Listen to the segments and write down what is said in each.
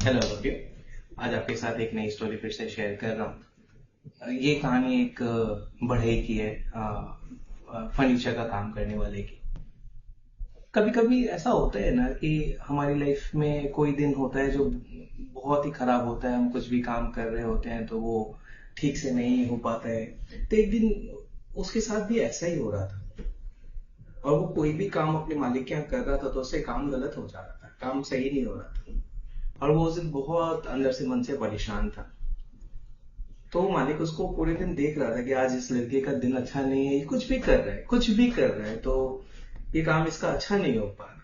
Hello love, आज आपके साथ एक नई स्टोरी फिर से शेयर कर रहा हूँ। ये कहानी एक बढ़ई की है, फर्नीचर का काम करने वाले की। कभी कभी ऐसा होता है ना कि हमारी लाइफ में कोई दिन होता है जो बहुत ही खराब होता है। हम कुछ भी काम कर रहे होते हैं तो वो ठीक से नहीं हो पाता है। तो एक दिन उसके साथ भी ऐसा ही हो रहा था, और वो कोई भी काम अपने मालिक के यहाँ कर रहा था तो उससे काम गलत हो जा रहा था, काम सही नहीं हो रहा था। और वो उस दिन बहुत अंदर से मन से परेशान था। तो मालिक उसको पूरे दिन देख रहा था कि आज इस लड़के का दिन अच्छा नहीं है, ये कुछ भी कर रहा है, कुछ भी कर रहा है, तो ये काम इसका अच्छा नहीं हो पा रहा।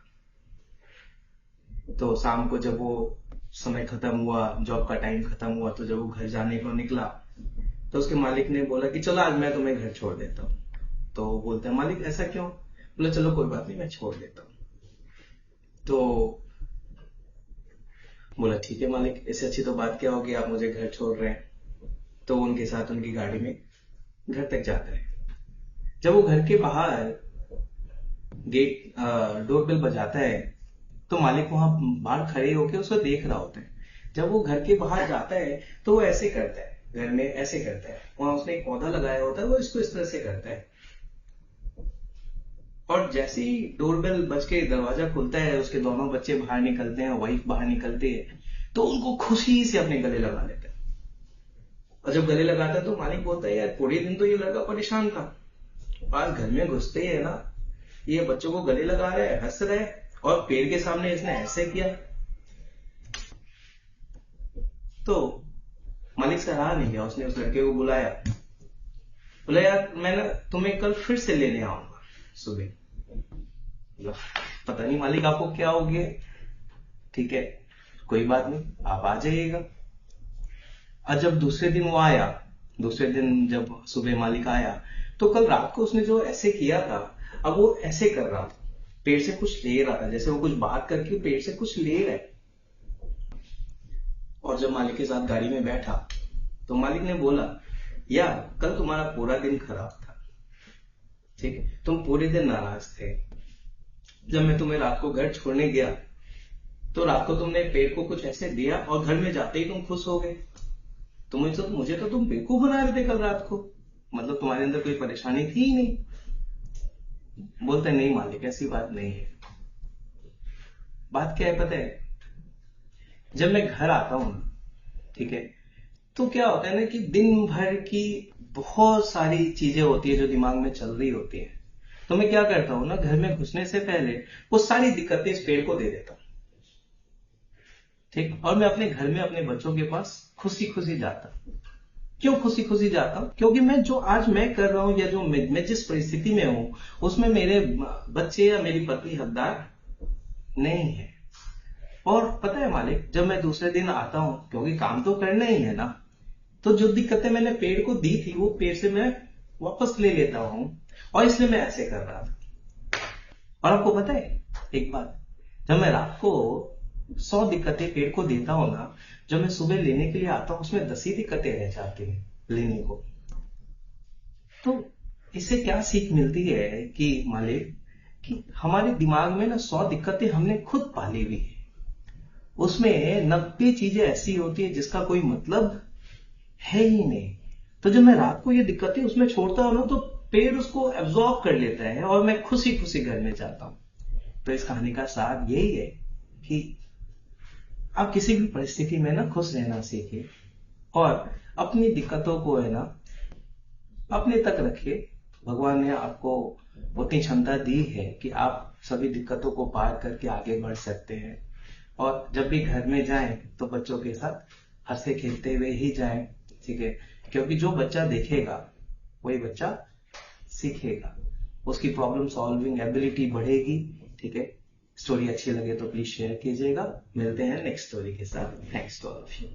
तो शाम को जब वो समय खत्म हुआ, जॉब का टाइम खत्म हुआ, तो जब वो घर जाने को निकला तो उसके मालिक ने बोला कि चलो आज मैं तुम्हें घर छोड़ देता हूँ। तो बोलता है, मालिक ऐसा क्यों? बोला चलो कोई बात नहीं, मैं छोड़ देता हूँ। तो बोला ठीक है मालिक, इससे अच्छी तो बात क्या होगी, आप मुझे घर छोड़ रहे हैं। तो उनके साथ उनकी गाड़ी में घर तक जाता है। जब वो घर के बाहर गेट डोरबेल बजाता है तो मालिक वहां बाहर खड़े होकर उसको देख रहा होता है। जब वो घर के बाहर जाता है तो वो ऐसे करता है, घर में ऐसे करता है, वहां उसने एक पौधा लगाया होता है, वो इसको इस तरह से करता है। और जैसे ही डोरबेल बज के दरवाजा खुलता है, उसके दोनों बच्चे बाहर निकलते हैं, वाइफ बाहर निकलती है, तो उनको खुशी से अपने गले लगा लेते हैं। और जब गले लगाता है तो मालिक बोलता है, यार पूरे दिन तो ये लड़का परेशान था, आज घर में घुसते ही है ना, ये बच्चों को गले लगा रहा है, हंस रहा है, और पेड़ के सामने इसने ऐसे किया। तो मालिक से रहा नहीं गया, उसने उस लड़के को बुलाया। बोला, यार मैं ना तुम्हें कल फिर से लेने आऊंगा सुबह। बोला, पता नहीं मालिक आपको क्या हो गया। ठीक है, कोई बात नहीं, आप आ जाइएगा। और जब दूसरे दिन वो आया, दूसरे दिन जब सुबह मालिक आया, तो कल रात को उसने जो ऐसे किया था, अब वो ऐसे कर रहा था, पेड़ से कुछ ले रहा था, जैसे वो कुछ बात करके पेड़ से कुछ ले रहा है। और जब मालिक के साथ गाड़ी में बैठा तो मालिक ने बोला, यार कल तुम्हारा पूरा दिन खराब था, ठीक है, तुम पूरे दिन नाराज थे। जब मैं तुम्हें रात को घर छोड़ने गया तो रात को तुमने पेड़ को कुछ ऐसे दिया और घर में जाते ही तुम खुश हो गए। मुझे तो तुम बेवकूफ बना रहे थे कल रात को, मतलब तुम्हारे अंदर कोई परेशानी थी ही नहीं। बोलते नहीं मालिक, ऐसी बात नहीं है। बात क्या है पता है, जब मैं घर आता हूं ना, ठीक है, तो क्या होता है ना कि दिन भर की बहुत सारी चीजें होती है जो दिमाग में चल रही होती है। तो मैं क्या करता हूं ना, घर में घुसने से पहले वो सारी दिक्कतें इस पेड़ को दे देता हूं, ठीक। और मैं अपने घर में अपने बच्चों के पास खुशी खुशी जाता हूं। क्यों खुशी खुशी जाता हूं? क्योंकि मैं जो आज मैं कर रहा हूं, या जो मैं जिस परिस्थिति में हूं, उसमें मेरे बच्चे या मेरी पत्नी हकदार नहीं है। और पता है मालिक, जब मैं दूसरे दिन आता हूं, क्योंकि काम तो करना ही है ना, तो जो दिक्कतें मैंने पेड़ को दी थी वो पेड़ से मैं वापस ले लेता हूं, और इसलिए मैं ऐसे कर रहा था। और आपको पता है एक बात, जब मैं रात को 100 दिक्कतें पेड़ को देता हूं ना, जब मैं सुबह लेने के लिए आता हूं उसमें 10 ही दिक्कतें रह जाती हैं लेने को। तो इससे क्या सीख मिलती है कि मालिक, कि हमारे दिमाग में ना 100 दिक्कतें हमने खुद पाली हुई है, उसमें 90 चीजें ऐसी होती है जिसका कोई मतलब है ही नहीं। तो जब मैं रात को ये दिक्कतें उसमें छोड़ता हूं ना, तो पेड़ उसको एब्जॉर्ब कर लेता है और मैं खुशी खुशी घर में जाता हूं। तो इस कहानी का सार यही है कि आप किसी भी परिस्थिति में ना खुश रहना सीखिए, और अपनी दिक्कतों को है ना अपने तक रखिए। भगवान ने आपको उतनी क्षमता दी है कि आप सभी दिक्कतों को पार करके आगे बढ़ सकते हैं। और जब भी घर में जाएं तो बच्चों के साथ हंसते खेलते हुए ही जाएं, ठीक है, क्योंकि जो बच्चा देखेगा वही बच्चा सीखेगा, उसकी प्रॉब्लम सॉल्विंग एबिलिटी बढ़ेगी, ठीक है। स्टोरी अच्छी लगे तो प्लीज शेयर कीजिएगा। मिलते हैं नेक्स्ट स्टोरी के साथ। Thanks to all of you.